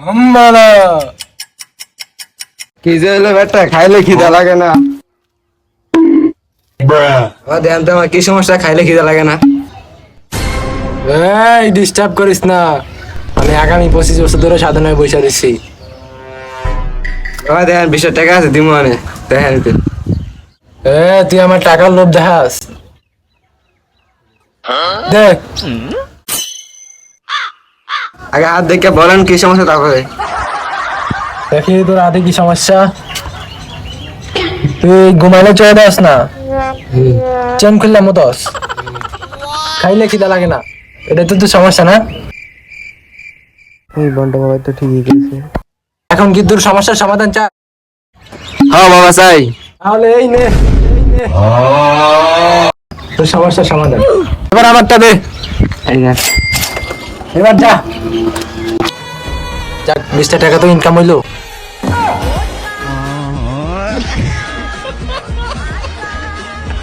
হাম্বালা কি যে হলো বেটা, খাইলে খিদা লাগে না? দেন তো আমার কি সমস্যা, খাইলে খিদা লাগে না? এই ডিস্টার্ব করিস না, আমি আগামী 25 বছর ধরে সাধনায় বসে দিচ্ছি। দেখেন 20 টাকা আছে, দিমু আনে দেখেন একটু। তুই আমার টাকার লোভ দেখাস? দেখ আগে হাত দেখে বলেন কি সমস্যা, তারপরে দেখি তোর হাতে কি সমস্যা। তুই ঘুমাইলে চলে যাস না, চেন খুললে মতস, খাইলে খিদা লাগে না, এটা তো তোর সমস্যা না? এই বন্ড বাবা তো ঠিকই গেছে। এখন কি তোর সমস্যার সমাধান চা? হ্যাঁ বাবা চাই। তাহলে এই নে তোর সমস্যার সমাধান। এবার আমারটা দে, এই না, এবার যা। যাক 20 টাকা তো ইনকাম হইলো।